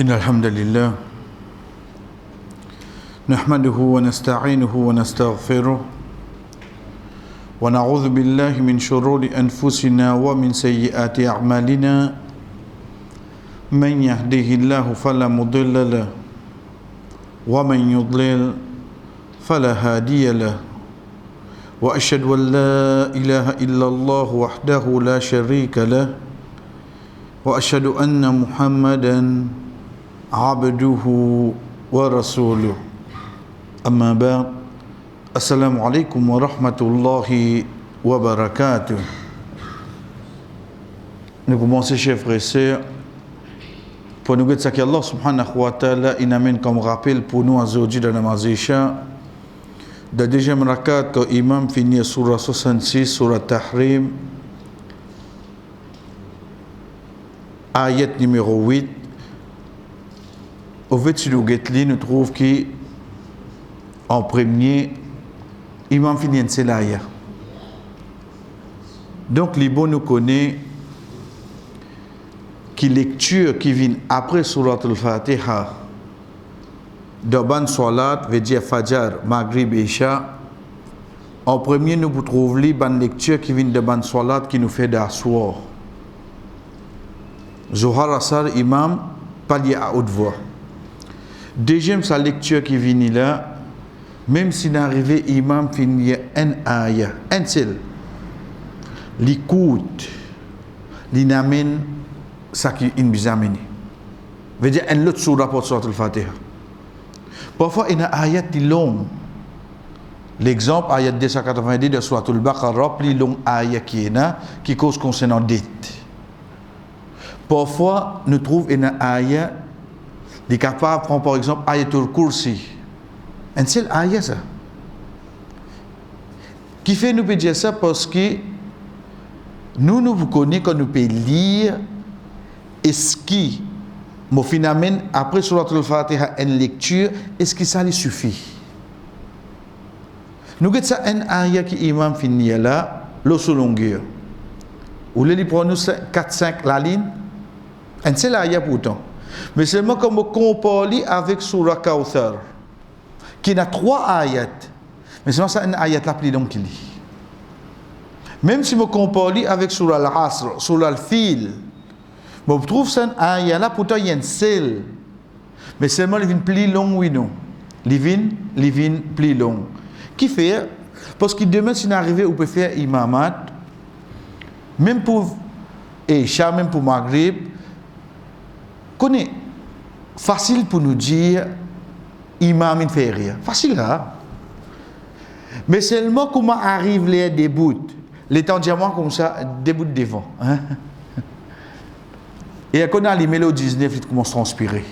إن الحمد لله نحمده ونستعينه ونستغفره ونعوذ بالله من شرور أنفسنا ومن سيئات أعمالنا من يهده الله فلا مضل له ومن يضلل فلا هادي له وأشهد أن لا إله إلا الله وحده لا شريك له وأشهد أن محمدا عبده ورسوله أما بعد السلام عليكم ورحمة الله وبركاته. Nous commençons, chers frères et sœurs, pour nous dire que Allah subhanahu wa ta'ala il amène comme rappel pour nous aujourd'hui dans la namaz Isha, de deuxième rakat quand imam finit surah 66, surah Tahrim, ayat numéro 8. Au fait, si nous nous trouvons qu'en premier, imam finit c'est l'ayat. Donc, les bons nous connaissent qui lecture qui vient après surat al-Fatiha de ban salat, veut dire Fajr, Maghrib, Isha. En premier, nous trouvons les ban lecture qui vient de ban salat qui nous fait d'assoir. Zohar Asar, imam, palier à haute voix. Deuxième, sa lecture qui vient là, même si n'arrive imam finit un ayah, un seul, l'écoute, l'inamène, ça qui est bizameni. Veut dire un autre surah pour surat al-Fatiha. Parfois, il y a un ayat qui est long. L'exemple, ayat 290 de surat al-Baqarah, plus long ayat qui est là, qui cause concernant dette. Parfois, nous trouvons un ayat qui est capable de prendre par exemple ayatul kursi. Un seul ayat ça. Qui fait nous peut dire ça parce que nous connaissons quand nous pouvons lire est-ce qui mon finalement après surat al-Fatiha une lecture est-ce que ça lui suffit. Nous avons ça un ayat qui imam finit là l'eau longueur. Ou les pour nous 4-5 la ligne. Un seul ayat pourtant. Mais seulement comme on compare avec Surah Kawthar, qui a 3 ayats. Mais seulement ça, un ayat là plus long qu'il lit. Même si on compare avec Surah Al-Asr, Surah Al-Fil, on trouve ça un ayat là, pourtant il y a un seul. Mais seulement il vient plus long, oui, non. Il vient plus long. Qui fait? Parce que demain, si on arrive, on peut faire imamat, même pour Isha, même pour Maghrib, connaît facile pour nous dire imam il fait rien facile là mais seulement comment arrive les débuts les temps diamant comme ça début devant hein? Et quand on a les mélodies 19 il commence à transpirer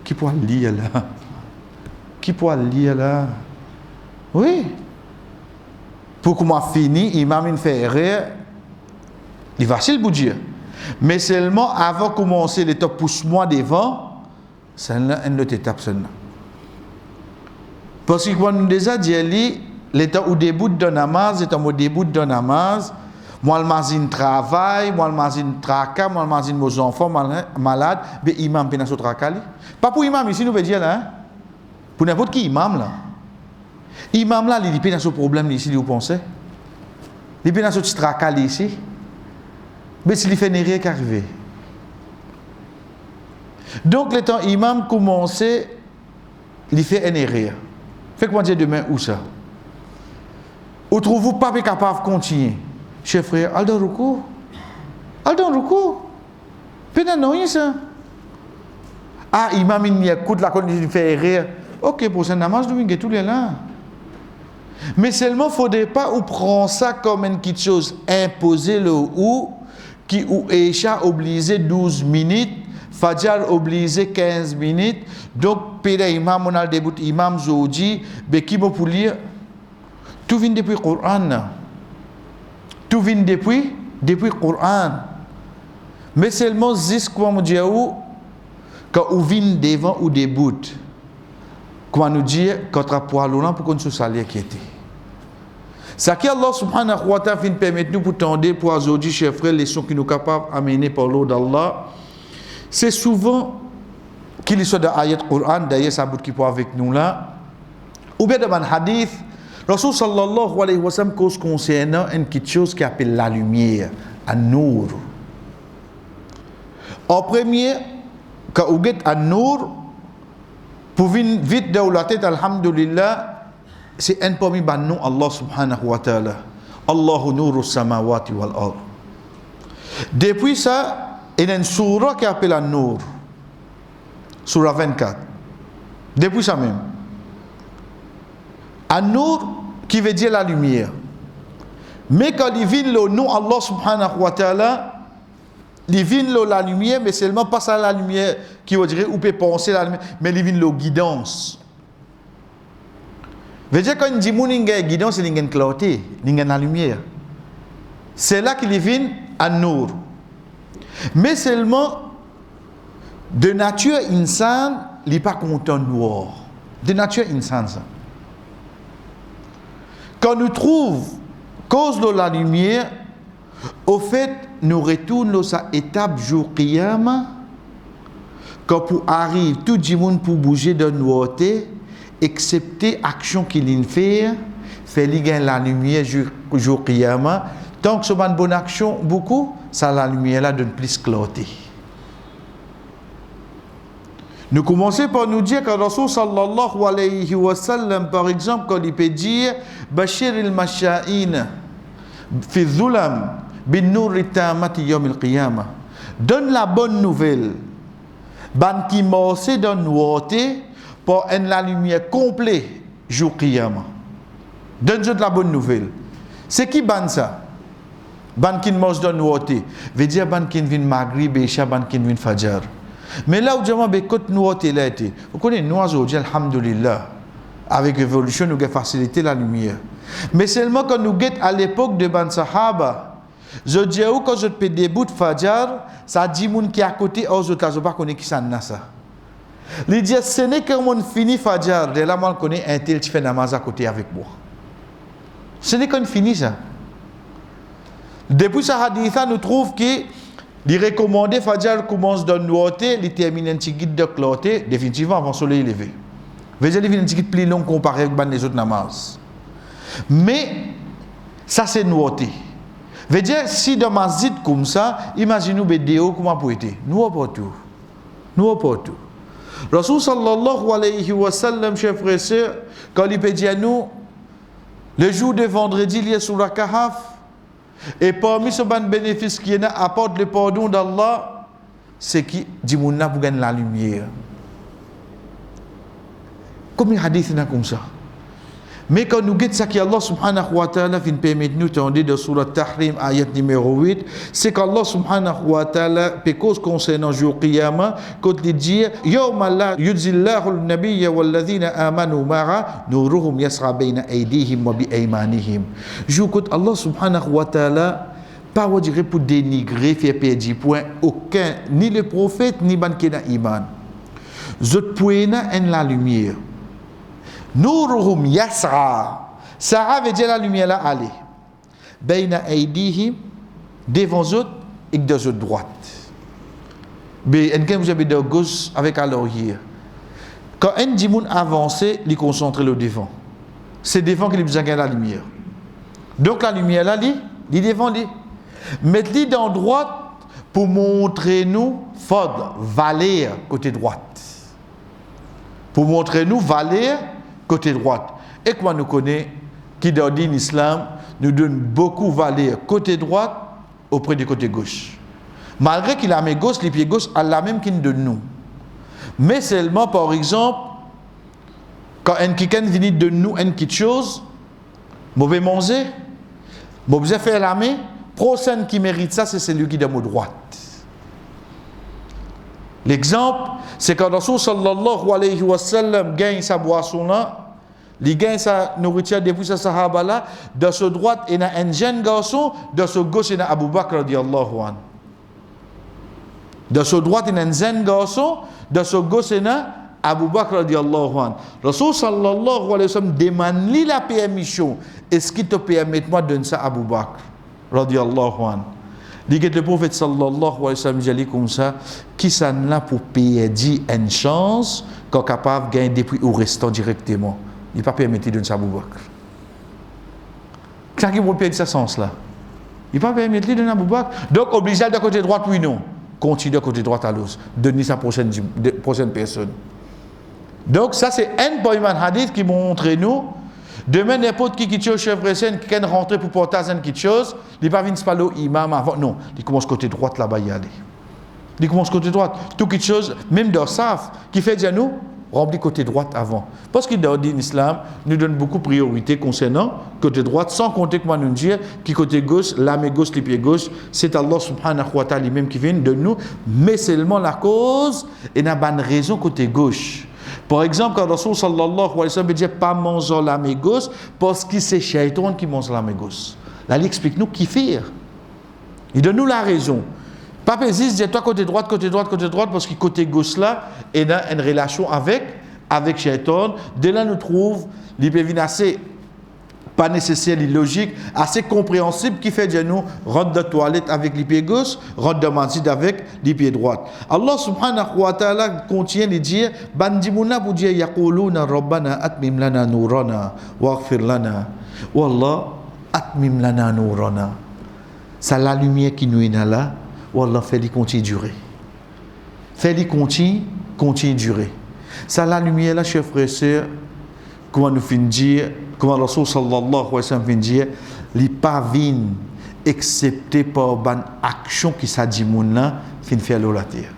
qui peut lire là oui pour comment finir imam il fait rien il est facile pour dire. Mais seulement avant de commencer l'étape pousse-moi devant, c'est une autre étape seulement. Parce que quand nous déjà dit l'état où début de namaz, l'état où début de namaz, moi le mazin travail, moi le mazin traka, moi le mazin mes enfants malades, mais imam pénas au trakali. Pas pour imam ici nous veut dire là, hein? Pour n'importe qui imam là. Imam là, il pénas au problème ici, vous pensez? Il pénas au trakali ici. Mais s'il fait rien qu'arriver. Donc, le temps imam commençait, il fait un erreur. Fait comment dire demain où ça? Ou trouvez-vous pas capable de continuer? Chef frère, Aldan Rukou. Peut-être non, ça. Ah, imam, il écoute la condition, il fait erreur. Ok, pour ce namaz, nous avons tous les là. Mais seulement, il ne faudrait pas ou prendre ça comme une petite chose imposée le ou. Qui ou Isha obligé 12 minutes, Fajr obligé 15 minutes, donc père imam on a le début imam Zoji, mais qui pour lire tout vient depuis le Coran. Tout vient depuis le Coran. Mais seulement jusqu'à me dire quand on vient devant ou début. Comment nous dire quand on pour aller pour qu'on se salie qui était. Ça qui Allah subhanahu wa ta'ala permet nous pour tendre pour aujourd'hui, chers frères, les leçons qui nous capables d'amener par l'eau d'Allah, c'est souvent qu'il soit dans l'ayat Coran, d'ailleurs ça bout qui peut avec nous là, ou bien dans un hadith, Rasul sallallahu alayhi wa sallam cause concernant une petite chose qui appelle la lumière, an-nur. En premier, quand vous êtes an-nur, pour venir vite dans la tête, alhamdulillah, c'est un parmi nous Allah subhanahu wa ta'ala. Allahu nuru samawati wal ard. Depuis ça, il y a une surah qui appelle an-nur. Surah 24. Depuis ça même. An-nur qui veut dire la lumière. Mais quand il vient le nom Allah subhanahu wa ta'ala, il vient la lumière, mais seulement pas ça la lumière qui veut dire ou peut penser la lumière, mais il vient la guidance. Veut dire quand il dit qu'il y a une guidance, il y a une clarté, il y a la lumière. C'est là qu'il vient an-nur. Mais seulement de nature insane, il n'est pas content noir. De nature insane ça. Quand nous trouvons cause de la lumière, au fait, nous retournons à l'étape jour qiyama, quand pour arrive tout le monde pour bouger de nouveauté, excepté action qu'il fait la lumière jour qiyama. Tant que c'est une bonne action, beaucoup, ça la lumière là donne plus clarté. Nous commençons par nous dire que Rasul sallallahu alayhi wa sallam, par exemple, quand il peut dire Bashir al-Masha'in fi dhulam bin nur tamati yawm al-qiyamah. Donne la bonne nouvelle. Ban qui morce donne nouveauté pour la lumière complète jour qiyamah. Donne-je de la bonne nouvelle. C'est qui ban ça? Ban qui morce donne nouveauté. Veut dire ban qui vient maghrib et isha, ban qui vient fajr. Mais là où je me côté nouveauté là été. Vous connaissez nous aujourd'hui alhamdulillah. Avec l'évolution nous avons facilité la lumière. Mais seulement quand nous sommes à l'époque de ban sahaba, je dis où quand je peux début de fajr, ça dit moun qui à côté aux autres je pas connaît qui ça n'a ça. Il dit ce n'est que mon fini fajr, de là moi connais un tel qui fait namaz à côté avec moi. Ce n'est qu'on finit ça. Depuis ce hadith nous trouve que les recommandés fajr commence dans nouveauté, il termine un petit guide de clarté définitivement avant le soleil levé. Veut dire il vient un petit guide plus long comparé avec les autres namaz. Mais ça c'est nouveauté. Veut dire si dans ma zid comme ça, imaginez-vous vidéo comment pour être. Nous pas tout. Nous pas tout. Rasul sallallahu alayhi wa sallam, chers frères et sœurs, quand il peut dire à nous, le jour de vendredi, il y a sur la Kahf, et parmi ce bon bénéfice qui apporte le pardon d'Allah, c'est qui dit mouna pour gagner la lumière. Combien de hadiths comme ça? Mais quand nous guettons ça qui Allah subhanahu wa ta'ala vient permettre nous de dans surat Tahrim ayat numéro 8, c'est qu'Allah subhanahu wa ta'ala pécose concernant jour qiyamah quand il dit yawma la yujzillahu an-nabiyya walladhina amanu ma'a nuruhum yasra bayna aydihim wa bi aymanihim. Jour quand Allah subhanahu wa ta'ala pas on dirait pour dénigrer faire perdre point aucun ni le prophète ni ban qui n'a iman. Zot poena en la lumière. Nuruhum yasra. Sara veut dire la lumière là aller. Bayna aydihim devant eux et de eux droite. Mais en vous avez de gauche avec à l'arrière. Quand un dimoun avance, il concentre le devant. C'est devant qu'il besoin de la lumière. Donc la lumière là, il devant lui. Mettez dans droite pour montrer nous fadl, valeur côté droite. Pour montrer nous valeur côté droite. Et quoi nous connaît qui dans l'islam nous donne beaucoup valeur côté droite auprès du côté gauche. Malgré qu'il a mes gauche, les pieds gauche à la même qu'il donne nous. Mais seulement par exemple quand un quelqu'un vient de nous une petite chose, mauvais manger, mauvais faire la main, prochain qui mérite ça c'est celui qui donne à droite. L'exemple, c'est quand Rasul sallallahu alayhi wa sallam gagne sa boisson là, il gagne sa nourriture depuis sa sahaba là, de ce droite il y a un jeune garçon, de ce gauche il y a Abu Bakr radiyallahu anhu. De ce droite il y a un jeune garçon, de ce gauche il y a Abu Bakr radiyallahu anhu. Rasul sallallahu alayhi wa sallam demande la permission, est-ce qu'il te permet moi de donner ça à Abu Bakr radiyallahu anhu? dit que le prophète sallallahu alayhi wa sallam dit comme ça, qui s'en là pour payer dit une chance qu'on est capable de gagner depuis au restant directement. Il n'est pas permis de donner ça à Abu Bakr. Qu'est-ce qui peut perdre ce sens-là? Il n'est pas permis de donner à Abu Bakr. Donc, obligé de côté droit, oui, non. Continue de côté droit à l'os. Donner sa prochaine personne. Donc, ça, c'est un point hadith qui montre nous. Demain, n'importe qui chose chef précède, qui vient rentrer pour porter quelque chose, il ne va pas venir parler au imam avant. Non, il commence côté droit là-bas y aller. Il commence côté droit. Tout quelque chose, même dans SAF, qui fait dire nous, remplit côté droite avant. Parce qu'il dans l'islam, nous donne beaucoup de priorité concernant côté droite, sans compter que moi nous dire qui côté gauche, la main gauche, les pieds gauche, c'est Allah subhanahu wa ta'ala lui-même qui vient de nous, mais seulement la cause et n'a pas de raison côté gauche. Par exemple, quand Rasul sallallahu alayhi wa sallam dit pas manger la main gauche parce que c'est Shaitan qui mange la main gauche. Là, il explique nous qui faire. Il donne nous la raison. Pas précis, dit toi côté droite, parce que côté gauche là, il a une relation avec Shaitan. De là, nous trouve l'hypervine assez pas nécessaire, illogique, assez compréhensible qui fait de nous rentre dans la toilette avec les pieds gauche, rentre dans la masjid avec les pieds droits. Allah subhanahu wa ta'ala continue de dire bandimouna pour dire yaquluna rabbana atmim lana nurana waghfir lana wallah atmim lana nurana. C'est la lumière qui nous est là, wallah fait-il continue durer. Fait-il continue durer. C'est la lumière là, chers frères et sœurs, comment nous finissons dire, comment le Rasul sallallahu alayhi wa sallam finit dire, les pavines excepté par une action qui s'est dit mouna, fin faire la terre.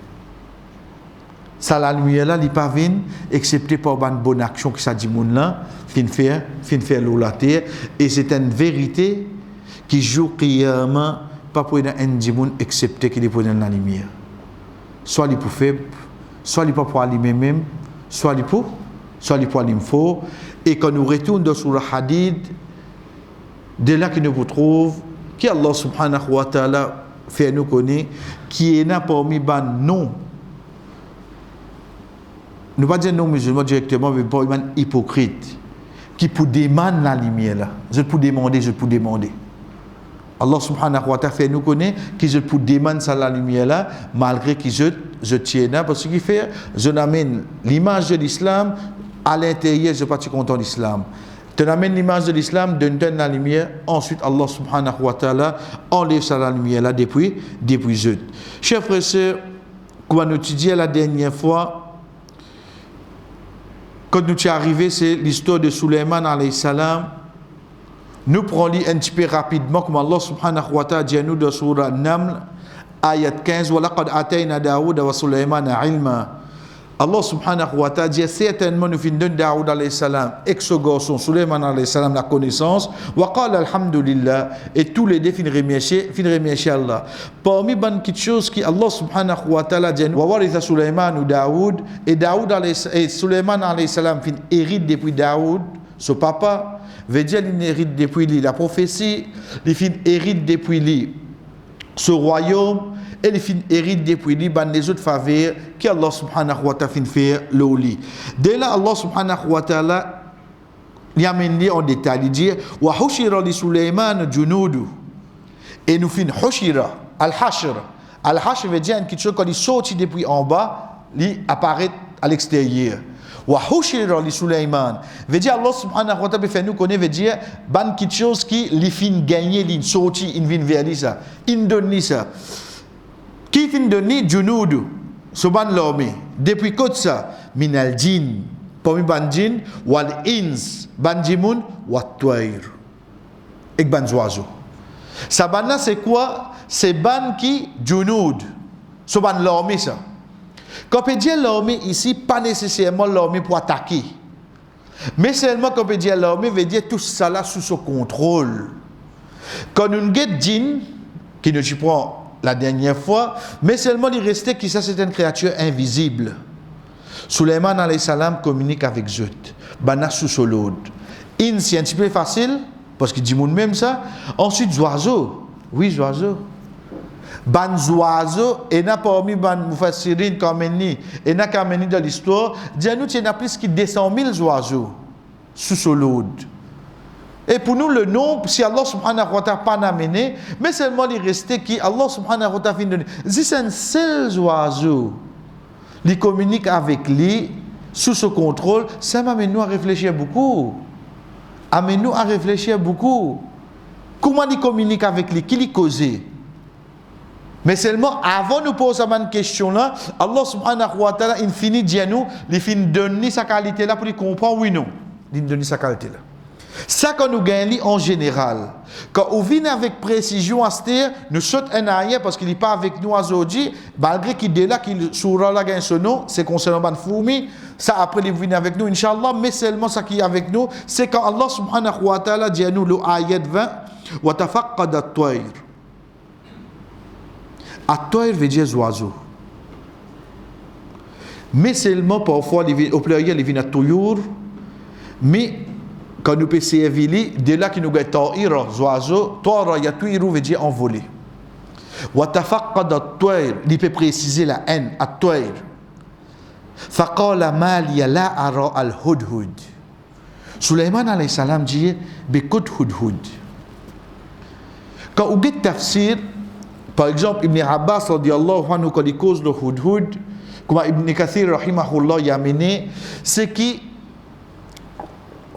Ça la lumière là, les pavines excepté par une bonne action qui s'est dit mouna, fin faire la terre. Et c'est une vérité qui joue qiyamah, pas pour un dimoun excepté qu'il est pour la lumière. Soit il pour faible, soit il pas pour aller même, soit il pour l'info. Et quand nous retournons sur le hadith, de là que nous vous trouve, qui Allah subhanahu wa ta'ala fait nous connaître, qui est là parmi ban non. Nous ne pas dire non musulmans directement, mais parmi ban hypocrite, qui pour demander la lumière là. Je peux demander. Allah subhanahu wa ta'ala fait nous connaître qui je peux demander ça la lumière là, malgré que je tiens là, parce qu'il fait, je n'amène l'image de l'islam à l'intérieur, je ne suis pas content de l'islam. Tu amènes l'image de l'islam, donne la lumière, ensuite Allah subhanahu wa ta'ala enlève ça la lumière là depuis je. Chers frères et sœurs, comme nous dit la dernière fois, quand nous sommes arrivés, c'est l'histoire de Suleiman alayhi salam. Nous prenons un petit peu rapidement, comme Allah subhanahu wa ta'ala dit à nous dans Surah Naml, ayat 15, wa laqad atayna Daoud wa Suleymana ilma. Allah subhanahu wa ta'ala dit certainement nous finissons de Daoud alayhi salam et ce garçon Suleiman alayhi salam la connaissance wa qala alhamdulillah et tous les deux fin remercier Allah. Parmi bonnes petites choses qui Allah subhanahu wa ta'ala dit wa waritha Suleiman ou Daoud et Daoud et Suleiman alayhi salam fin hérite depuis Daoud son papa veut dire il hérite depuis lui la prophétie il fin hérite depuis lui ce royaume et il fin hérite depuis lui les autres faveurs que Allah subhanahu wa ta'ala fin fait le lit. Dès là Allah subhanahu wa ta'ala il amène en détail il dit wa hushira li Suleiman junudu et nous fin hushira al-hashr veut dire quelque chose quand il sortit depuis en bas il apparaît à l'extérieur. Wa hushira li Suleiman veut dire Allah subhanahu wa ta'ala fait nous connaître veut dire ban quelque chose qui li fin gagner li sorti il vient vers lui ça il donne ça qui fin donné junudu soban l'armée depuis côté ça minal jin parmi ban jin wal ins ban jimun wat twair et ban oiseau ça ban là c'est quoi c'est ban qui junud soban l'armée ça quand on dit l'armée ici pas nécessairement l'armée pour attaquer mais seulement quand on dit l'armée veut dire tout ça là sous son contrôle quand on get jin qui ne prend la dernière fois, mais seulement il restait que ça c'est une créature invisible. Suleiman alayhi salam communique avec Zut. Bana sous solode. C'est un petit peu facile, parce qu'il dit même ça. Ensuite, oiseaux. Oui, oiseaux. Ban oiseaux, et n'a pas mis ban mufassirin kameni, et n'a kameni dans l'histoire, dis-nous qu'il y en a plus qui 200 000 oiseaux sous solode. Et pour nous, le nom, si Allah subhanahu wa ta'ala pas amené, mais seulement il restait qui Allah subhanahu wa ta'ala fin donné. Si c'est un seul oiseau, il communique avec lui, sous ce contrôle, ça m'amène-nous à réfléchir beaucoup. Amène-nous à réfléchir beaucoup. Comment il communique avec lui? Qui lui cause? Mais seulement, avant de nous poser cette question-là, Allah subhanahu wa ta'ala, il finit de dire nous, il finit de donner sa qualité-là pour qu'il comprenne oui non. Il donne sa qualité-là. Ça que nous gagnons en général. Quand on vient avec précision à ce terre, nous sautons un arrière parce qu'il n'est pas avec nous aujourd'hui, malgré qu'il est là, qu'il soura là gagne ce nom, c'est concernant ban fourmi, ça après il vient avec nous, Inch'Allah, mais seulement ça qui est avec nous, c'est quand Allah subhanahu wa ta'ala dit à nous le ayat 20, wa tafaqqad at-tayr. At-tayr veut dire oiseau. Mais seulement parfois, au pluriel, il vient à tuyur, mais quand nous pensons à Vili, de là qui nous gagne ta'ira, oiseau, ta'ira, il y a tuiru veut dire envolé. Wa tafaqqad at-tayr, il peut préciser la haine, at-tayr. Faqala ma liya la ara al-hudhud. Sulaiman alayhi salam dit, bekut hudhud. Quand on dit tafsir, par exemple, Ibn Abbas radiyallahu anhu, quand il cause le hudhud, comme Ibn Kathir rahimahullah y a mené, c'est qui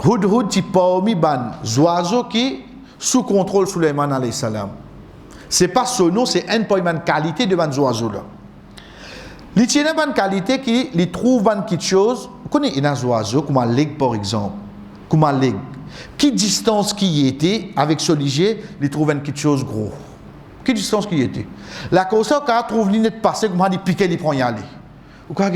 hudhud qui parmi ban oiseaux qui sous contrôle Sulaiman alayhi salam. C'est pas son nom, c'est une qualité de ban oiseaux là. Il tient une qualité qui il trouve quelque chose. Vous connaissez un oiseau comme un leg par exemple, comme un leg. Qui distance qui était avec ce liger, il trouve quelque chose gros. Qui distance qui était. La cause ça quand trouve l'île passé comment il piquer il prend y aller. Ou quoi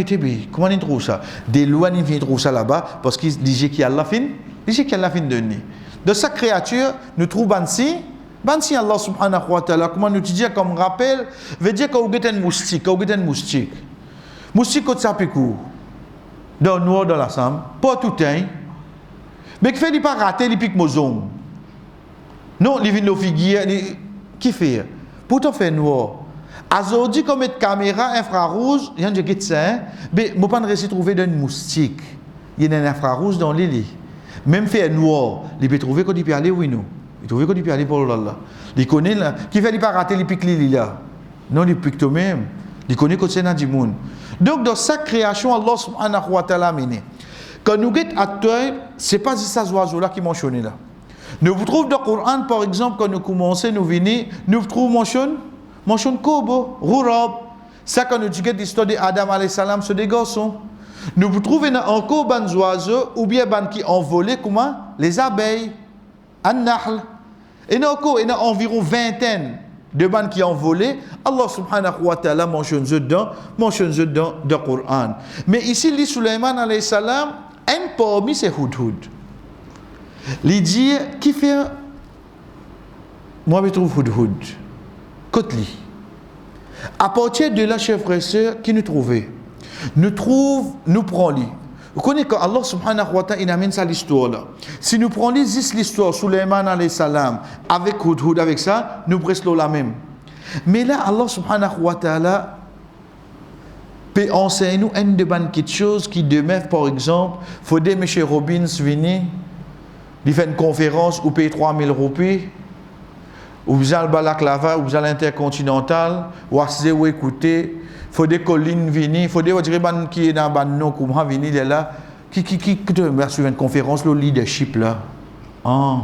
comment il trouve ça? Des lois il vient trouver ça là-bas parce qu'il dit qu'il y a la fin, de nuit. De sa créature, nous trouvons Bansi Allah subhanahu wa ta'ala, comment nous dire comme rappel, veut dire qu'on a un moustique, Moustique quand ça pique dans le noir dans la sam, pas tout un. Mais qui fait il pas rater, il pique mozong. Non, il vient nos figures, qui fait? Pourtant fait noir. Aujourd'hui, comme une caméra infrarouge, il y a un de ça, mais je ne pas réussir à trouver d'un moustique. Il y a un infrarouge dans l'île. Même fait noir, il peut trouver quand il peut aller, oui, non. Il trouve qu'il peut aller pour Allah. Il connaît là. Qui fait il pas rater, il pique l'île là. Non, il pique toi-même. Il connaît que c'est dans du monde. Donc, dans sa création, Allah subhanahu wa ta'ala mené. Quand nous guettons à toi, ce n'est pas ces oiseaux-là qui mentionnent là. Nous vous trouvons dans le Coran, par exemple, quand nous commençons, nous venons, nous trouvons mention kobo, rourab. Ça, quand nous disons l'histoire d'Adam alayhi salam, c'est des garçons. Nous vous trouvons encore des oiseaux, ou bien des qui envolés, comment? Les abeilles, an-nahl. Et il y a environ vingtaine de bandes qui ont volé. Allah subhanahu wa ta'ala mentionne dedans dans le Coran. Mais ici, li Sulaiman alayhi salam, un parmi ces hudhud. Il dit, qui fait, moi je trouve hudhud. Kotli. À partir de là, chers frères et sœurs, qui nous trouvait? Nous prenons lui. Vous connaissez quand Allah subhanahu wa ta'ala amène ça l'histoire là. Si nous prenons l'histoire Sulaiman alayhi salam avec hudhud avec ça, nous prestons la même. Mais là Allah subhanahu wa ta'ala peut enseigner nous une de quelque chose qui demain par exemple, faut des M. Robbins venir, il fait une conférence ou paye 3000 roupies, ou vous allez Balaklava, ou vous allez Intercontinental, ou à écouter. Il faut des collines venir, il faut des gens qui est dans le nom, comme venir là, qui suivre une conférence, le leadership là. Ah.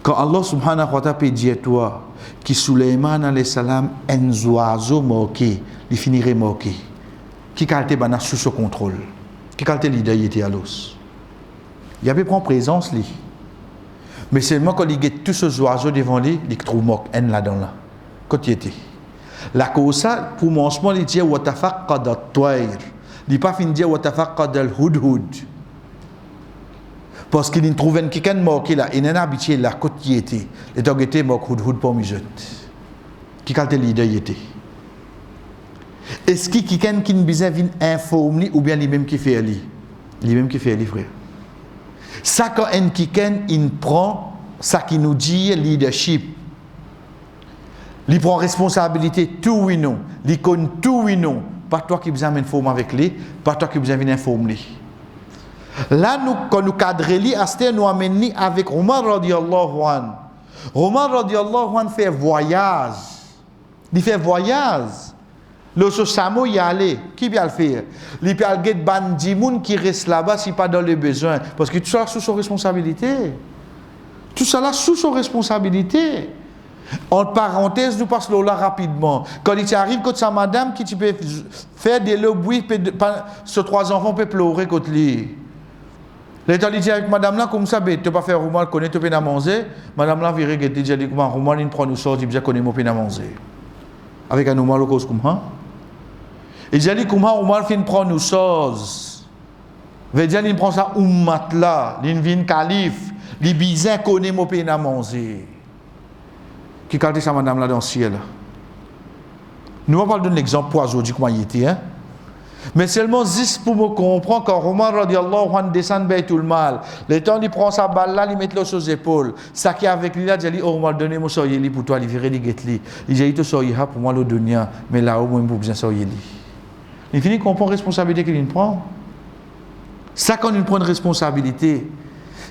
Quand Allah subhanahu wa ta'ala peut dire toi, qui Sulaiman alayhi salam, un oiseau moqué, il finirait moqué. Qui qualité bana sous ce contrôle? Qui qualité leader il était à l'os? Il y avait prendre présence lui. Mais seulement quand il y a tous ces oiseaux devant lui, il trouve moque en là-dedans là. Quand il était. La cause, pour mon moment, il dit wa tafaqqad at-tayr. Il n'a pas fini de dire wa tafaqqad al-hudhud. Parce qu'il y trouve quelqu'un qui là, il est habitué là, quand il était. Il était mort hudhud pour me jeter. Qui quand il était. Est-ce qu'il y a quelqu'un qui nous besoin d'informer ou bien lui-même qui fait lui? Lui-même qui fait lui, frère. Ça, quand quelqu'un prend, ça qui nous dit leadership. Il prend responsabilité tout ou non. Il connaît tout ou non. Pas toi qui besoin d'informer avec lui, pas toi qui besoin d'informer. Là, nous, quand nous cadrons, nous amenons avec Omar radiallahu anhu. Omar radiallahu anhu fait voyage. Il fait voyage. Le Samo y allait. Qui va le faire? Il peut aller bandi moun qui reste là-bas si pas dans les besoins. Parce que tout ça sous son responsabilité. Tout ça là sous son responsabilité. En parenthèse, nous passons là rapidement. Quand il arrive, quand sa madame qui peut faire des lobbies, ces 3 enfants peuvent pleurer contre lui. L'état dit avec madame là, comme ça, tu ne peux pas faire Roman, connaît tu peux manger. Madame là, vire et dit, Roman, il prend nous sort, il dit, connaît mon peine à manger. Avec un normal cause comme ça. Il dit, comment Roman fin prend nous sort. Veut dire, il prend ça ummat là, il vient calife, il bizarre connaît mon peine à manger. Qui calme sa madame là dans le ciel. Nous on parle d'un exemple pour aujourd'hui comment il était, hein? Mais seulement juste pour me comprendre quand Omar radiallahu anhu descend Baytul Mal, le temps il prend sa balle là, il met le sur ses épaules. Ça qui est avec lui là, il dit oh Omar donnez-moi soyez pour toi, il virer les guetli. Il dit to soyez pour moi le dunya, mais là au moins pour besoin soyez li. Il finit comprend responsabilité qu'il prend. Ça quand il prend une responsabilité.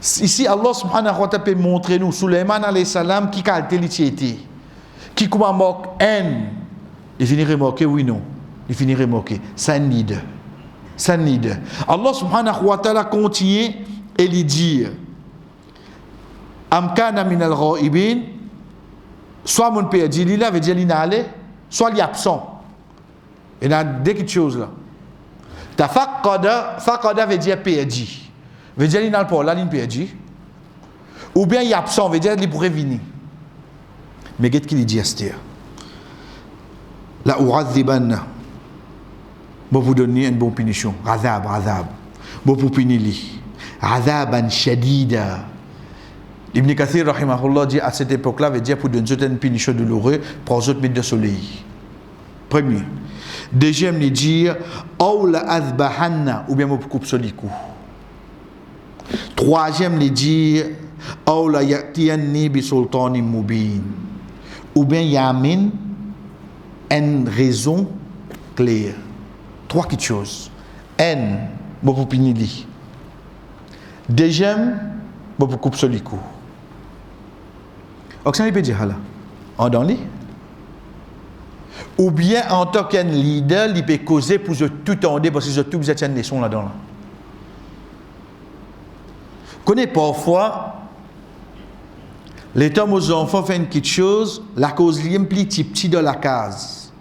Ici Allah subhanahu wa ta'ala peut montrer nous Sulaiman alayhi salam qui qualité il était. Qui comment moque haine. Il finit remarquer oui non. Il finit remarquer ça need. Ça need. Allah subhanahu wa ta'ala continue et lui dit am kana min al-ghaibin soit mon père dit il avait dit il n'allait soit il est absent. Il y a deux petites choses là. Faqada veut dire perdu. Veut dire il n'a pas là il perdu. Ou bien il est absent veut dire il pourrait venir. Mais qu'est-ce qu'il dit Esther? La u'adhibanna. Bon vous donner une bonne punition. Azab. Bon pour punir lui. Azaban shadida. Ibn Kathir rahimahullah dit à cette époque-là veut dire pour donner une punition douloureuse pour les autres mettre de soleil. Premier. Deuxième il dit ou la azbahanna ou bien mon coupe soliku. Troisième il dit ou la ya'tiyanni bi sultanin mubin. Ou bien yamin une raison claire. 3 petites choses. N, bon pour punir lui. Deuxième, bon pour couper le cou. Oxane il peut dire là, en dans lui. Ou bien en tant qu'un leader, il peut causer pour se tout tendre parce que tout vous êtes une leçon là-dedans. Là. Connais parfois les temps où les enfants font quelque chose, la cause liée plus petit de la case.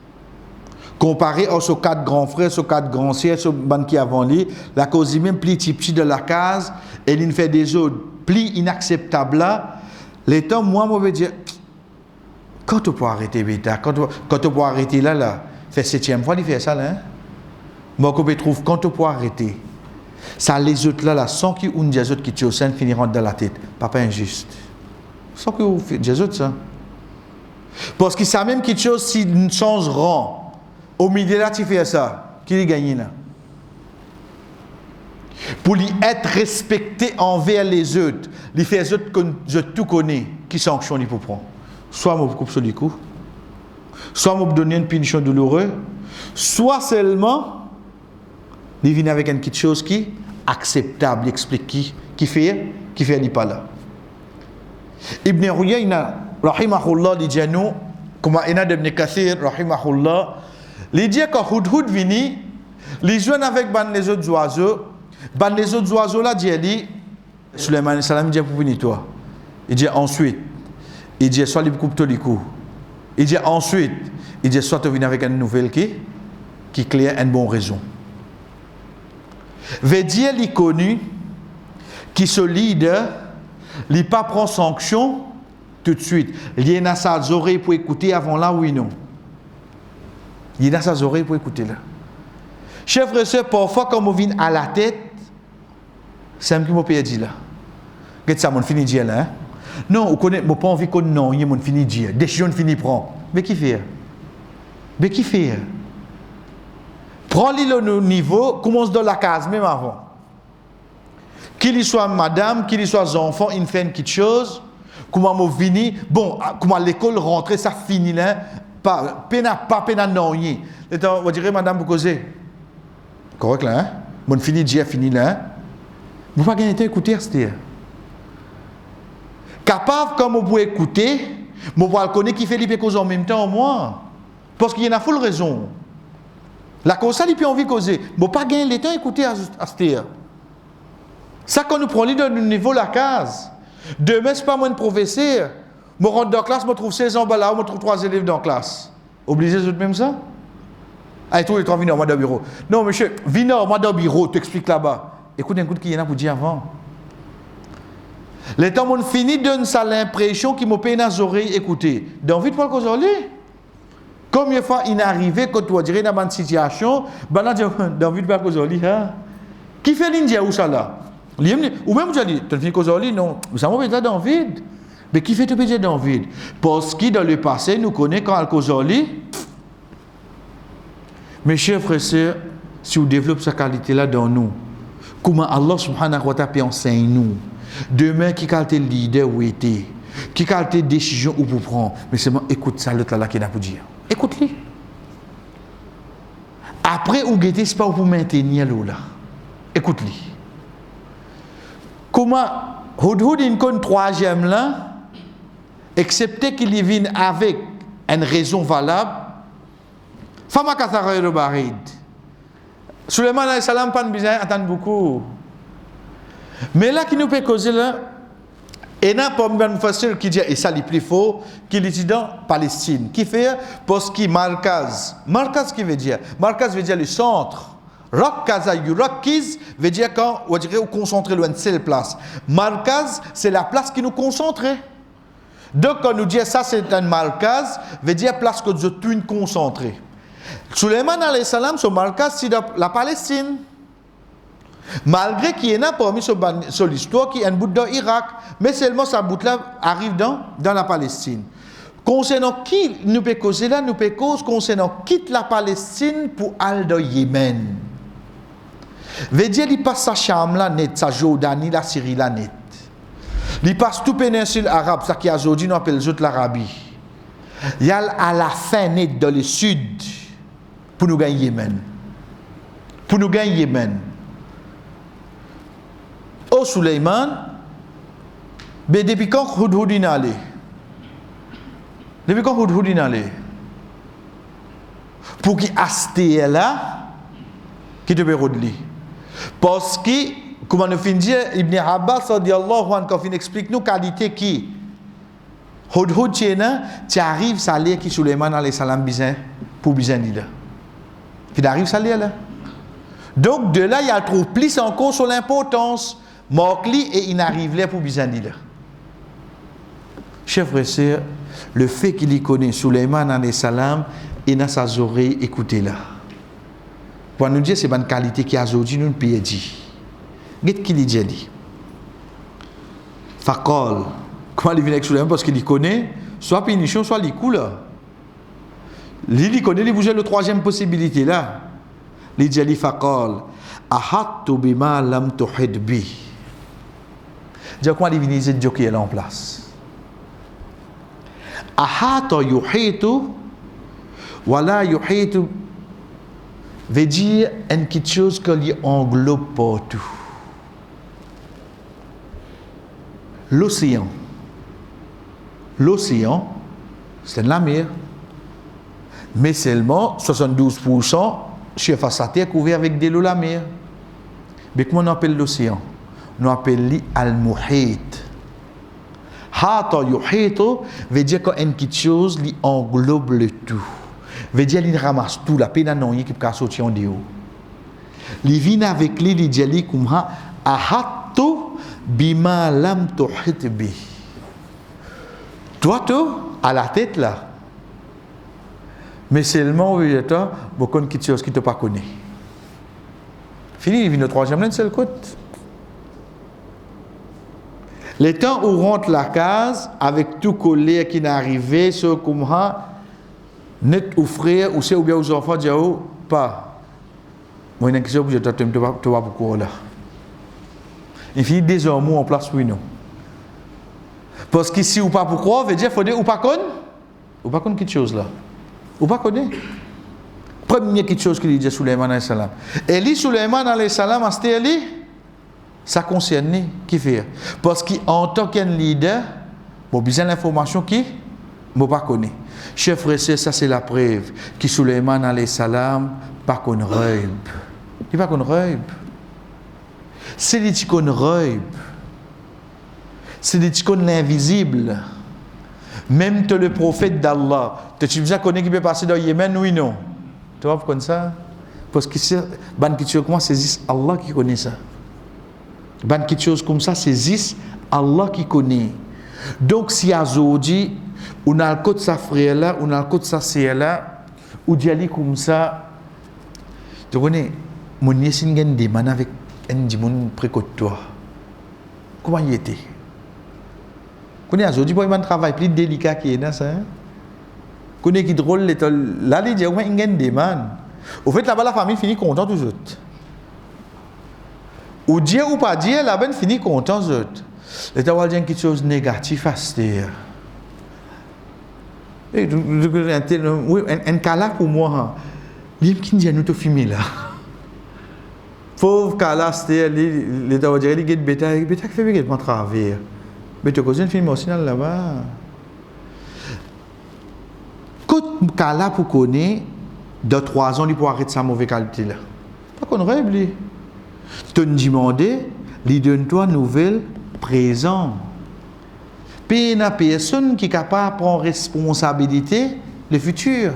Comparé aux 4 grands frères, aux 4 grands sœurs, aux bandes qui avant lui, la cause même plus petit de la case, et il fait des autres plus inacceptables là. Les temps, moi, je veux dire, quand tu peux arrêter, bêta, quand tu peux arrêter là, fait 7e fois, il fait ça là. Hein? Moi, je trouve, quand tu peux arrêter, ça les autres là, sans qu'il y ait des autres qui te sein finiront dans la tête. Papa injuste. Sans qu'il y ait des autres ça. Parce que ça même quelque chose, si une chance rend. Au milieu là, tu fais ça. Qui est gagné là? Pour lui être respecté envers les autres, il fait les autres que je tout connais, qui sanctionne pour prendre. Soit je coupe sur le coup, soit je donne une punition douloureuse, soit seulement, il vient avec une petite chose qui est acceptable, il explique qui fait pas là. Ibn Ruyayna, rahimahullah, il dit nous, comme Ibn Kathir, rahimahullah, il dit que Hudhud vini, il joue avec les autres oiseaux, les autres oiseaux là, dit, Sulaiman salam dit pour venir toi. Il dit ensuite, il dit soit il coupe tous les coups. Il dit ensuite, il dit soit tu viens avec une nouvelle qui claire une bonne raison. Veut dire il connu qui se leader, il pas prend sanction tout de suite. Il y a sa oreille pour écouter avant là oui non. Il y a sa oreille pour écouter là. Chef frère sœur parfois quand on vient à la tête, c'est un qui m'a perdu là. Qu'est-ce ça mon fini dire là hein? Non, on connaît moi pas envie qu'on non, il mon fini dire. Décision fini prend. Mais qui fait? Prends-le le niveau, commence dans la case même avant. Qu'il soit madame, qu'il soit enfant, il fait quelque chose, comment on vini, bon, comment l'école rentre, ça finit là, pas peine non. On va dire madame vous causez. Correct là, hein? Mon fini dia fini là. Vous pas gagner écouter Esther. Capable comme vous pouvez écouter, vous pouvez connaître qui fait les causes en même temps moi. Parce qu'il y en a full raison. La cause ça, il peut envie de causer. Vous pas gagner le temps d'écouter Esther. Ça quand nous prenons dans le niveau la case. Demain c'est pas moi un professeur. Je rentre dans la classe, je trouve 16 ans là, je trouve 3 élèves dans la classe. Obligé de même ça? Allez, tous les 3 venez moi dans le bureau. Non monsieur, viens moi dans le bureau, t'explique là-bas. Écoute un coup qui y en a pour dire avant. Les temps où on finit donne ça l'impression qu'il m'a payé dans les oreilles écouter. D'envie de parler cause combien de fois il est arrivé quand tu dirais dans une situation, ben là d'envie de parler cause hein? Qui fait l'India ou ça là? Ou même tu dis, tu fais cause non, ça m'a pas dans vide. Mais qui fait te payer dans vide? Parce que dans le passé nous connaît quand cause mes chers frères et sœurs, si vous développez cette qualité là dans nous, comment Allah subhanahu wa ta'ala enseigne nous demain qui qualité leader ou était qui qualité décision ou pour prendre mais seulement écoute ça l'autre là qui n'a pour dire écoute-le après ou guetter c'est pas pour maintenir l'eau là écoute-le comment Hudhud une con troisième là excepté qu'il y vienne avec une raison valable fama kathara le barid Suleiman alayhi salam pas besoin attendre beaucoup. Mais là qui nous peut causer là et n'a pas même facile qui dit et ça les plus faux qui dit dans Palestine qui fait parce que Markaz qui veut dire le centre Rakaza Yurakiz veut dire quand on dirait concentrer loin de seule place. Markaz c'est la place qui nous concentre. Donc quand nous dit ça c'est un Markaz veut dire place que nous sommes concentrés. Suleiman alayhi salam son marquage c'est la Palestine. Malgré qu'il y en a parmi sur l'histoire qui est un bout dans l'Irak, mais seulement ce bout là arrive dans la Palestine. Concernant qui nous peut causer là, nous peut causer concernant quitte la Palestine pour aller dans Yémen. Veut dire il passe sa Cham là net, sa Jordanie, la Syrie là net. Il passe tout péninsule arabe, ça qui a aujourd'hui nous appelle l'Arabie. Il y a à la fin net dans le sud. Pour nous gagner Yémen. Au Suleiman, mais depuis quand Hudhud est allé? Pour qu'il aste là, qui te peut redli. Parce que, comme on a fini de dire, Ibn Abbas, radiallahu anhu, quand il explique nous qualité qui Hudhud tu arrives à lire qui Suleiman alayhi salam pour bizan là. Qui arrive ça là. Donc de là il y a trop plus encore sur l'importance Morkli et il arrive là pour bizani là. Chers frères et sœurs, le fait qu'il y connaît Suleiman alayhi salam et dans sa oreille écoutez là. Pour nous dire c'est bonne qualité qui a aujourd'hui nous peut dire. Qu'est-ce qu'il dit? Faqal comment il vient avec Suleiman parce qu'il y connaît soit punition soit les coups là. Il connaît, il bouge la troisième possibilité là. Il dit li faqal ahattu bima lam tuhid bi. Dire comment il vient dire qui est là en place. Ahata yuhitu wala yuhitu veut dire une quelque chose qui englobe partout. L'océan, c'est la mer. Mais seulement 72% surface de la terre couvert avec de l'eau la mer. Mais comment on appelle l'océan? On appelle al-muhit. Hata yuhitu veut dire qu'une petite chose qui englobe le tout. Veut dire qu'il ramasse tout, la peine non qui peut sortir en dehors. Il vient avec lui, il dit comme ahatu bima lam tuhit bi. Toi, à la tête là. Mais seulement, oui, beaucoup de choses qui ne pas connaît. Fini, il vient au troisième ligne, c'est le côté. Le temps où rentre la case, avec tout colère qui n'est arrivé, ce comme ça, net ou frère, ou c'est ou bien aux enfants, disent, oh, pas. Moi, il y a une question que je ne vois pas pourquoi là. Il finit des hommes en place pour nous. Parce qu'ici, ou pas pourquoi, veut dire, il faut dire, ou pas connaître quelque chose là. Ou pas connaître. Première quelque chose qu'il dit Suleiman alayhi salam. Et lui Suleiman alayhi salam, Ça concerne qui fait. Parce qu'en tant qu'un leader, bon, besoin l'information qui ne pas connaît. Chef frère, ça c'est la preuve que Suleiman alayhi salam pas qu'on rêve. Il pas qu'on rêve. C'est des qu'on rêve. C'est des qu'on l'invisible. Même le prophète d'Allah, tu as connu qui peut passer dans le Yémen, oui non. Tu vois comme ça? Parce que c'est ban quelque chose comme ça, c'est Allah qui connaît ça. Ban quelque chose comme ça, c'est Allah qui connaît. Donc si aujourd'hui on a le code sa frère là, on a le code sa sœur là, ou d'y aller comme ça, tu connais, mon nièce n'a des man avec un dimon précoce toi. Comment il était? Connais aujourd'hui pour un travail plus délicat qui est là ça. Connais qui drôle là il dit au moins il gagne des man. Au fait là-bas la famille finit content tous autres. Ou dire ou pas dire là ben finit content tous autres. Et tu vas dire quelque chose de négatif à se dire. Un cas là pour moi, il qui dit nous te filmer là. Pauvre cas là, c'était les tu vas dire les bêta qui fait bien travailler. Mais tu connais un film aussi là-bas. Quand cas là pour connaître de 3 ans il pour arrêter sa mauvaise qualité là. Pas qu'on rêve lui. Tu te demandes, lui donne-toi nouvelle présent. Puis une personne qui est capable de prendre responsabilité le futur.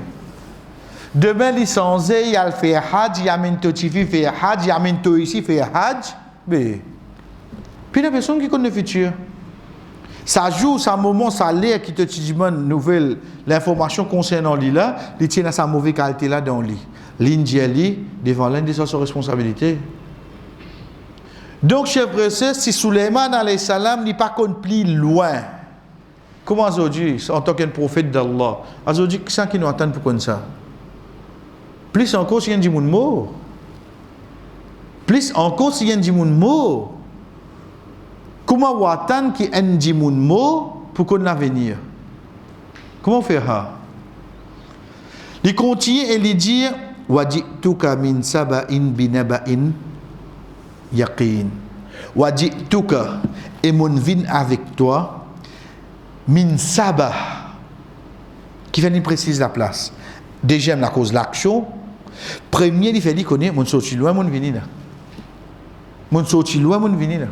Demain, il s'en est, il a fait Hajj, il a mis tout ici faire Hajj, il a mis tout ici faire Hajj. Mais puis la personne qui connaît le futur. Ça joue, ça moment, ça l'air qui te dit une nouvelle, l'information concernant lui là, il tient à sa mauvaise qualité là dans lui. L'Indien devant l'un de ses responsabilités. Donc, chef frère, si Suleiman alayhi salam n'est pas qu'on plus loin, comment aujourd'hui, en tant qu'un prophète d'Allah, aujourd'hui, qui ça qui nous attend pour comme ça? Plus encore, s'il y a des gens morts. Plus encore, s'il y a des gens morts. Comment on attend qu'il y ait des gens morts pour qu'on l'avenir? Comment faire ça? Il continue et il dit Wajituka min saba'in binaba'in yaqin. Wajituka et mon vin avec toi min saba qui vient précise la place. Deuxième la cause l'action. Premier il fait dit connaît mon sorti loin mon vini là. Mon sorti loin mon vini là.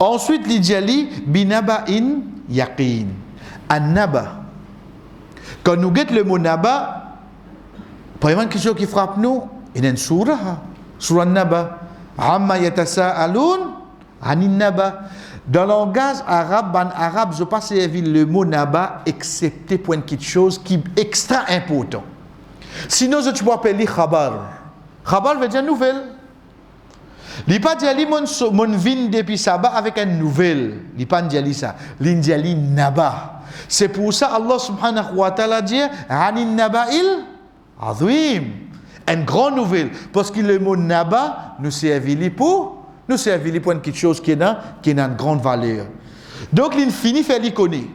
Ensuite il dit binaba'in yaqin. An-naba. Quand nous guettons le mot naba, premièrement quelque chose qui frappe nous, il y a une surah, surah naba. Amma yatasa'alun anin naba. Dans le langage arabe, je passe le mot naba, excepté pour une petite chose qui est extra important. Sinon, je peux appeler khabar. Khabar veut dire nouvelle. Il n'y a pas dit mon vin depuis Saba avec une nouvelle. Il n'y a pas dit ça. Il dit naba. C'est pour ça Allah subhanahu wa ta'ala dit anin naba'il azim. Une grande nouvelle. Parce que le mot naba nous servit pour une petite chose qui a une grande valeur. Donc, il finit faire l'iconie.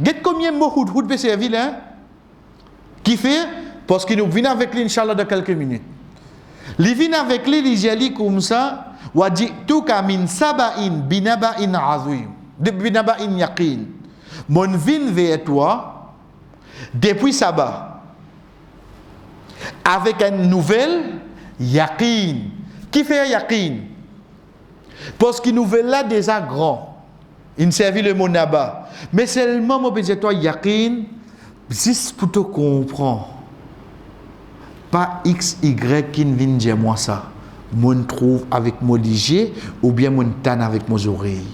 Qu'est-ce combien de mots Houd peut servir là? Qui fait? Parce qu'il nous vient avec lui, Inch'Allah, dans quelques minutes. Il vient avec lui, il dit comme ça Wajituka min saba'in binaba'in azim. Binaba'in yaqin. Mon vin vers toi depuis Saba avec une nouvelle yaqin. Qui fait yaqin? Parce que nouvelle là déjà grand. Il servi le mot naba. Mais seulement mon petit toi yaqin juste pour te comprendre. Pas x y qui vient dire moi ça. Mon trouve avec mon ligier ou bien mon tan avec mes oreilles.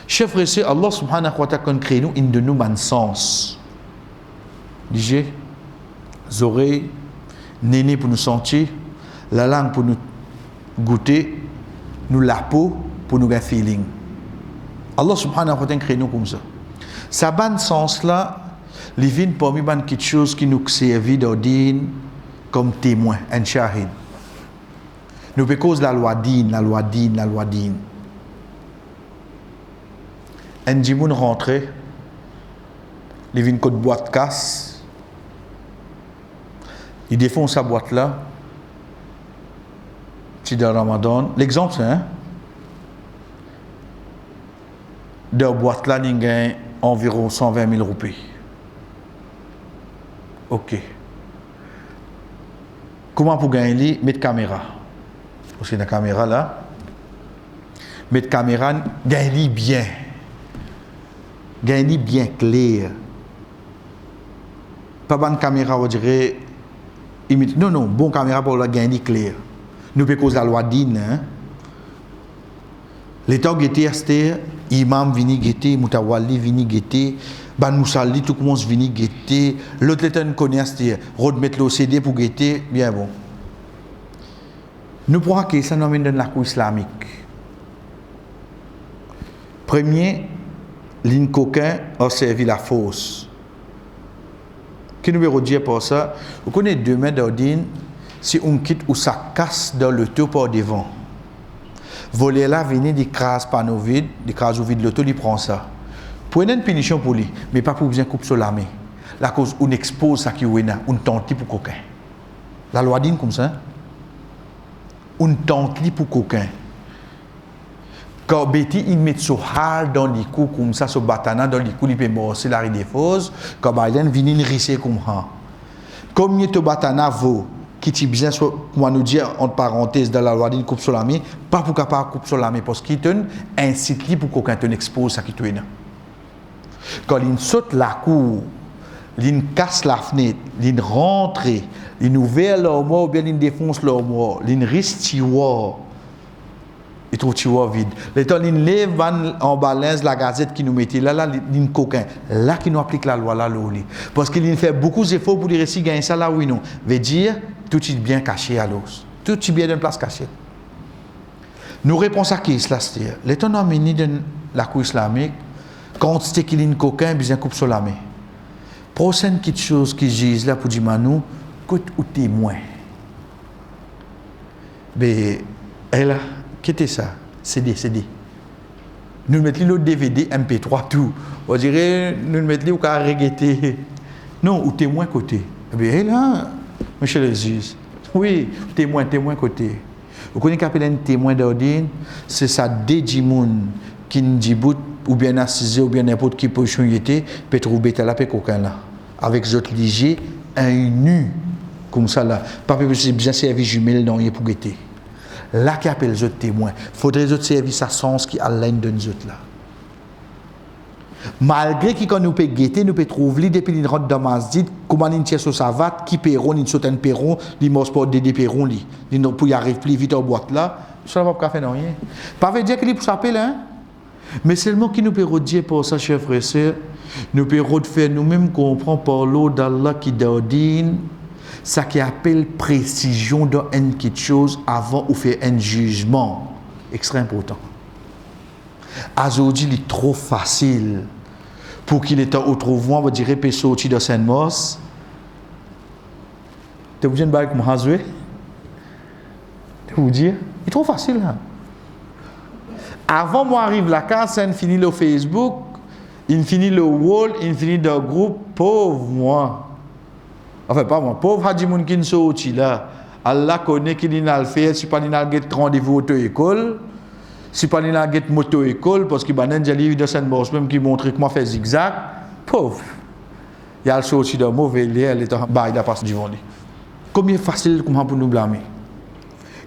Chef frère, c'est Allah subhanahu wa ta'ala crée nous de nous un sens. Ligier, les oreilles, néné pour nous sentir, la langue pour nous goûter, nous la peau pour nous un feeling. Allah subhanahu wa ta'ala crée nous comme ça. Ça ban sens là, les vins parmi ban quelque chose qui nous servent d'ordine comme témoin, un shahid. Nous peut cause la loi dine. Un djimoun rentré, les vins côte boîte casse, il défonce sa boîte là. tu dans Ramadan, l'exemple c'est, hein, de la boîte là, il gagne environ 120 000 roupies. Ok. Comment pour gagner? Mettre caméra. Parce que la caméra là, mettre caméra, gagner bien. Gagner bien clair. Pas bonne caméra, on dirait. Non, non, bon caméra pour la gagner clair. Nous pouvons causer la loi d'Ine. Hein? L'État guetté, c'était imam vini guetté, Moutawali vini guetté, Ban Moussali, tout commence vini guetté. L'autre l'État nous connaît, c'était remettre le CD pour guetter. Bien bon. Nous prenons que ça nous amène dans la cour islamique. Premier, l'île coquin a servi la fausse. Qui nous veut dire pour ça? Vous connaissez demain d'ordine, si on quitte ou ça casse dans le taux par devant. Voler là, venir d'écraser panneau vide, d'écraser vide l'auto, il prend ça. Pour une punition pour lui, mais pas pour bien couper sur la main. La cause, on expose ça qui est là, on tente pour coquin. La loi dit comme ça. On tente pour coquin. Quand Betty il met son hal dans les coups comme ça, son batana dans les coups, il peut morcer la des fausse. Quand Biden vient une risser comme ça. Comme il te batana vaut, qui t'y bien soit, comment nous dire entre parenthèses dans la loi d'une coupe sur la main, pas pour capable coupe sur la main parce qu'il te incite pour qu'aucun te expose ça qui te là. Quand il saute la cour, il casse la fenêtre, il rentre, il ouvre leur mort ou bien il défonce leur mort, il risque tiroir. Il trouve tiroir vide. Le temps il lève en balance la gazette qui nous mettait là, il coquin. Là qui nous applique la loi là, parce qu'il fait beaucoup d'efforts pour dire si gagner ça là oui non. Veut dire tout est bien caché à l'os. Tout est bien dans place cachée. Nous répondons à qui cela c'est-à-dire. Le temps nous amené dans la cour islamique, quand c'est qu'il y a une coquin, bien coupe sur la main. Prochaine petite chose qui disent là pour dire nous, coûte ou témoin. Mais elle a qu'est-ce que ça? CD. Nous mettons le DVD, MP3, tout. On dirait, nous mettons au cas regretté. Non, ou témoin côté. Eh bien, là, monsieur le juge. Oui, témoin côté. Vous connaissez qu'appelle un témoin d'ordine? C'est ça, Déjimoun, qui nous dit bout, ou bien assisé, ou bien n'importe qui position il était, peut trouver là, peut coquin là. Avec les autres légers, un nu, comme ça là. Pas possible bien servi jumelle dans pour guetter. Là qui appelle les autres témoins, il faudrait les autres services à sens qui alignent de nous autres là. Malgré que quand nous pouvons guetter, nous pouvons trouver depuis une rentre dans masjid, comment une tient sur sa vatte, qui perron, une saute un perron, les morts pour des perrons, pour y arriver plus vite en boîte là, ça ne va pas faire rien. Pas veut dire qu'il est pour s'appeler, hein? Mais seulement qui nous peut dire pour ça, chers frères et sœurs, nous pouvons faire nous-mêmes comprendre par l'eau d'Allah qui d'ordine, ça qui appelle précision dans une quelque chose avant ou faire un jugement. Extrêmement important. Aujourd'hui, il est trop facile pour qu'il ait autrement, on va dire, sorti de Saint-Mors. Tu vous dites comme Hazoué? Tu vous dire? Il est trop facile. Hein? Avant moi arrive la case, il finit le Facebook, il finit le wall, il finit le groupe, pauvre moi. Enfin, pas moi, pauvre Hadjimoun qui sorti là. Allah connaît qu'il n'a le fait, si pas il n'a pas rendez-vous auto-école, si pas il n'a pas moto-école, parce qu'il y a un livre de Saint-Mors même qui montre comment faire zigzag, pauvre. Il y a le sorti d'un mauvais lien, il est en bas, il a passé du vent. Combien facile pour nous blâmer?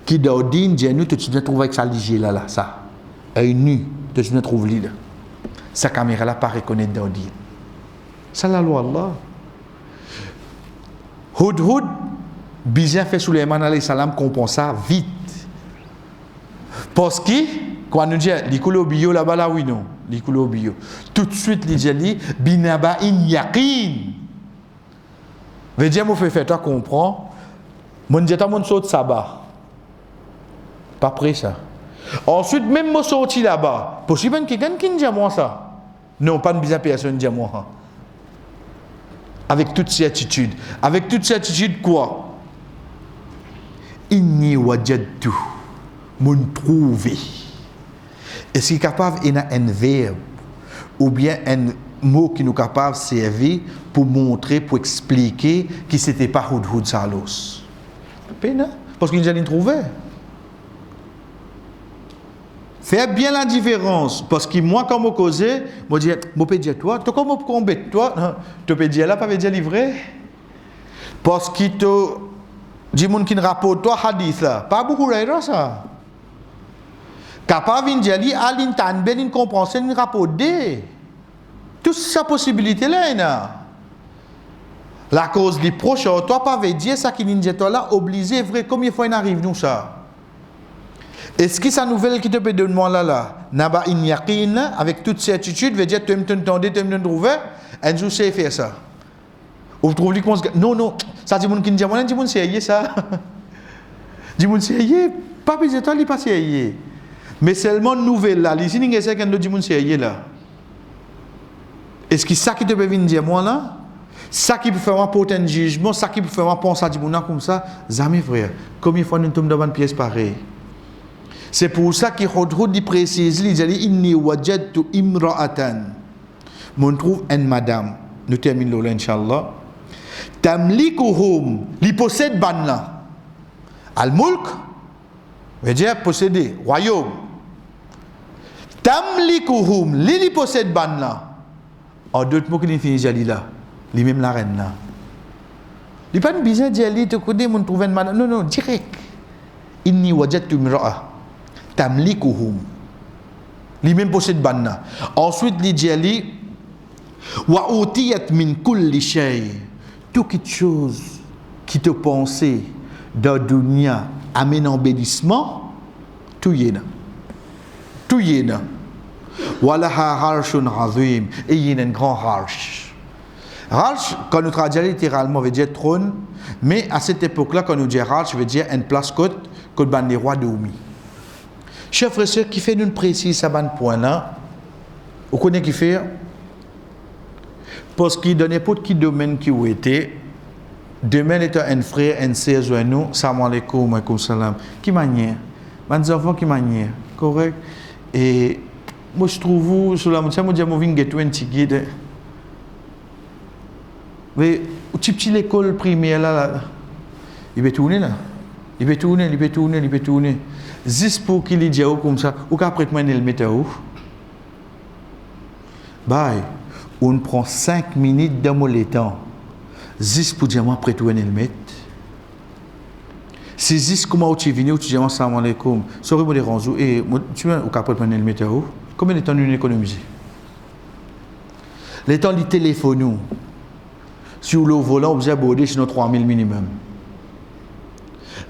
Qui d'ordine, dit nous, tu viens trouver avec ça ligier là, ça. Un nu, tu viens trouver là. Sa caméra là, pas reconnaître d'ordine. C'est la loi Allah. Hudhud, bien fait Souleymane alayhi salam comprend ça vite. Parce que, quand on nous dit, l'ikulo bio là-bas là, oui, non, l'ikulo bio. Tout de suite, il dit, binaba in yaqin. Veut dire, moi, fait toi comprends, mon dit, mon saute sabbat. Pas prêt ça. Ensuite, même moi sorti là-bas, possible que quelqu'un qui dit moi ça. Non, pas une bizarre personne dit moi. Avec toute certitude. Avec toute certitude, quoi? Inni wajadtu, mon trouvé. Est-ce qu'il est capable d'un verbe ou bien un mot qui nous est capable de servir pour montrer, pour expliquer que ce n'était pas Hudhud Salos? Parce qu'il nous a trouvé. Fais bien la différence. Parce que moi, quand je cause, je dis, je peux dire toi, tu comme combat toi, tu peux dire là, pas dire livré. Parce que tu dis, mon qui rapporte toi, hadith là, pas beaucoup de ça. Capable de dire, Aline Tanbel, une compréhension, une rapporte. Toute sa possibilité là, la cause des proches, toi, pas veut dire ça qui dit, toi là, obligé, vrai, combien de fois il arrive nous ça? Est-ce que sa nouvelle qui te peut donner moi là, naba in yaqin, avec toute certitude, veut dire, tu me t'entends, tu me trouver, un jour c'est faire ça. Ou vous trouvez que non, ça dit mon qui dit, moi, dit mon c'est ça. Dit mon c'est pas besoin de toi, il pas c'est mais seulement nouvelle là, ici, il y a quelqu'un qui dit mon c'est là. Est-ce que ça qui te peut venir dire moi là? Ça qui peut faire porter un jugement, ça qui peut faire penser à dire comme ça, jamais frère. Combien de fois nous tombons dans une pièce pareille? C'est pour ça qu'il dit précise, il dit inni wajadtu imra'atan. On trouve une madame. Nous terminons là inchallah. Tamlikuhum, li possède ban là. Al-mulk veut dire posséder, royaume. Tamlikuhum, li possède ban là. En d'autres mots, qu'il finit jali là. Lui même la reine là. Il n'y a pas de besoin de dire, tu connais, on trouve une madame. Non, direct. Inni wajadtu imra'a. Tamlikuhum. Lui même possède ban là. Ensuite, il dit, wa utiyat min kulli shay. Toute chose qui te pensait dans la dunya amène embellissement, tout y est là. Tout y est là. Walaha harshun azim. Et il y a un grand harsh. Harsh, quand nous traduisons littéralement, veut dire trône, mais à cette époque-là, quand nous disons harsh, veut dire une place côte ban les rois de Oumi. Chers frères et sœurs, qui fait une précise à ce point-là, vous connaissez qui fait? Parce qu'il donne n'importe quel domaine qui vous était, demain étant un frère, un sœur, ou nous, salam alaikum, alaikum salam, qui manière? Mes enfants qui manière, correct? Et moi je trouve, sur la montagne, je viens de get un petit guide. Mais, au petit l'école primaire là, il va tourner là. Il va tourner. Juste pour qu'il dise comme ça, ou qu'après moi il le mette où? Bye. On prend 5 minutes dans mon temps. Juste pour dire moi après tout le mettre. C'est juste comment tu viens, tu dis moi salam alaikum. Sorry moi les ranzou et tu vois ou qu'après moi le mettre où? Combien de temps nous économiser? Les temps du téléphone sur le volant, vous abordez sur 3000 minimum.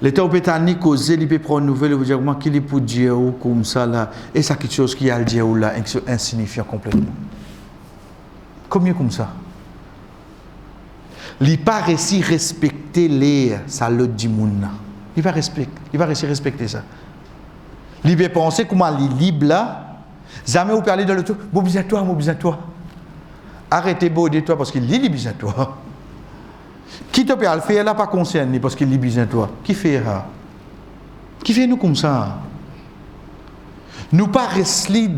Les temps pétaniques causer, il peut prendre une nouvelle, vous dire moi qu'il est pour dire comme ça là, et ça quelque chose qui a le dire là, insignifiant complètement. Combien comme ça? Il n'a pas réussi à respecter l'air, ça l'autre du monde. Il va réussir à respecter ça. Il va penser comment il est libre là, jamais vous parlez de l'autre, besoin de toi. Arrêtez de toi parce qu'il est besoin de toi. Qui te peut le faire là, pas concerné parce qu'il est besoin de toi. Qui fait ça? Qui fait nous comme ça? Nous pas rester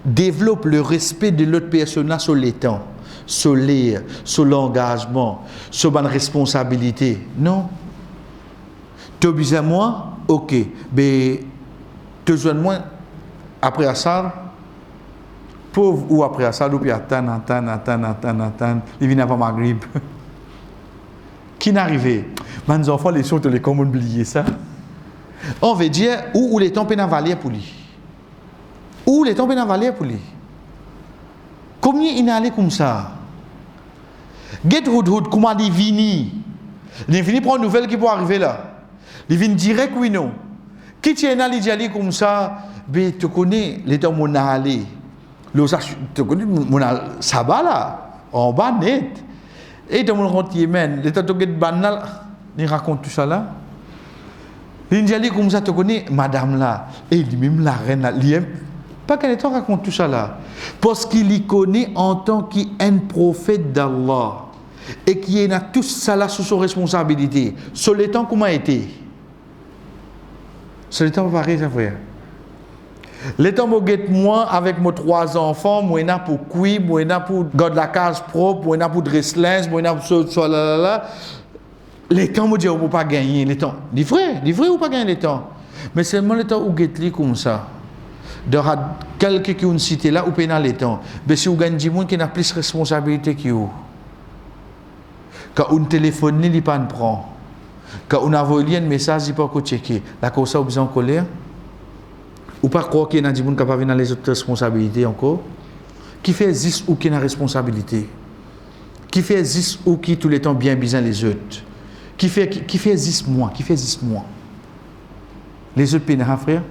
développe le respect de l'autre personne sur les temps, sur l'air, sur l'engagement, sur la responsabilité. Non. Tu as besoin de moi? Ok. Mais tu as besoin de moi après ça? Pauvre ou après ça, ou puis attends, il vient avant ma grippe. Qui n'arrivait? Mes enfants, les choses, les comment oublier ça? On veut dire où les temps peuvent valer pour lui. Où les temps peuvent valer pour lui. Combien il est allé comme ça? Get Hood, comment il vient? Il vient prendre une nouvelle qui peut arriver là. Il vient direct, oui, non. Qui tient à aller comme ça? Ben, tu connais les temps où on a allé. Tu connais, ça va là, en bas net. Et dans mon rentier, les temps où on banal, il raconte tout ça là. Il dit comme ça, tu connais, madame là, et il dit même la reine là, il pas qu'elle raconte tout ça là. Parce qu'il y connaît en tant qu'un prophète d'Allah. Et qui a tout ça là sous son responsabilité. Sur le temps, comment a été? Sur le temps, pareil, ça frère. Le temps, moi, avec mes 3 enfants, moi, je pour cuire, moi, je pour garder la case propre, moi, je pour dresser linge, moi, je pour là. Les temps, je dis, on ne peut pas gagner les temps. Dis vrai ou pas gagner les temps? Mais seulement le temps où vous êtes comme ça. dans quelqu'un qui a une cité là ou pénal les temps mais si vous gagnez du monde qui a plus de responsabilité que vous quand on téléphone il pas prend quand on envoie un message il pas checker la cause ça vous en colère ou pas croire qu'il y a des gens qui pas venir les autres responsabilités encore qui fait existe ou qui a responsabilité qui fait existe ou qui tout le temps bien besoin les autres qui fait existe moi les autres pénal frère.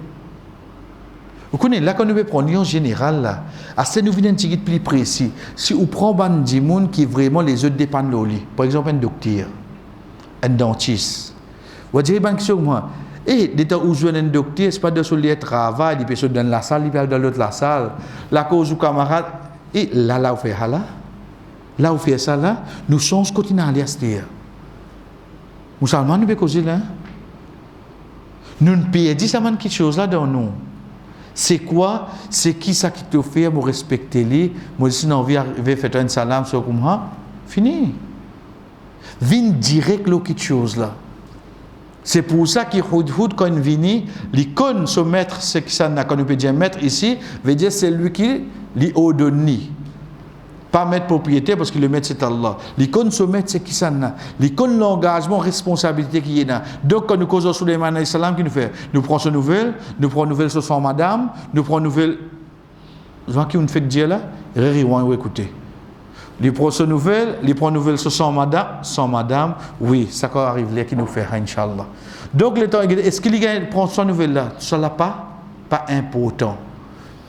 Vous connaissez, là, quand nous prenons en général, là, à ce nous venons un petit plus précis. Si vous prenez des gens qui vraiment les autres dépendent de lui, par exemple un docteur, un dentiste, vous direz, moi, dès que vous jouez un docteur, ce n'est pas de le travail, il peut dans la salle, il peut dans l'autre salle, la cause ou camarade, et là, vous faites ça, là, vous faites ça, là, nous sommes continués à aller à ce dire. Nous seulement nous pouvons causer là. Nous ne pouvons dire ça, quelque chose là dans nous. C'est quoi? C'est qui ça qui te fait me respecter lui? Moi si non viens faire un salam sur comme ça, fini. Vin direct lo quelque chose là. C'est pour ça qu'il Hudhud quand il vient, l'icône se mettre ce qui ça n'a qu'on peut dire mettre ici, veut dire c'est lui qui lui ordonne. Pas mettre propriété parce que le maître c'est Allah. L'icône se mettre c'est qui ça n'a. L'icône l'engagement, responsabilité qui est là. Donc quand nous causons sur les alayhi salam qui nous fait, nous prenons ce nouvelle, nous prenons nouvelle sur son madame, nous prenons nouvelle. Vous voyez qui nous fait dire là? Réveillons écoutez. Les prend ce nouvelle, les prend nouvelle sur son madame, oui, ça quand arrive là qui nous fait inchallah. Donc le temps est-ce qu'il prend son nouvelle là? Ça là pas important.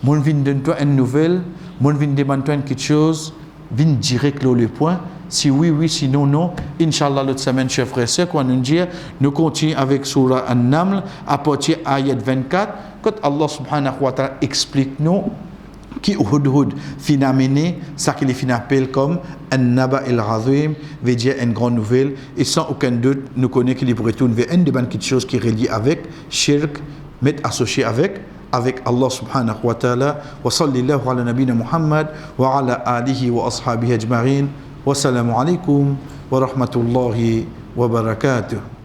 Mon vient donner toi une nouvelle, mon vient demander toi quelque chose, vient direct le point. Si oui, sinon non. Inch'Allah l'autre semaine, chers frères et sœurs, quand nous dire, nous continuons avec Surah An-Naml à partir de ayat 24, quand Allah subhanahu wa ta'ala explique nous qui Hudhud fin amené, ça qu'il fin appelle comme An-Naba el-Azim, veut dire une grande nouvelle, et sans aucun doute, nous connaissons qu'il pourrait trouver une des quelque chose qui est relié avec shirk, mais associé avec Allah subhanahu wa ta'ala. Wa sallallahu ala nabina Muhammad wa ala alihi wa ashabihi ajma'in. Wassalamu alaikum wa rahmatullahi wa barakatuh.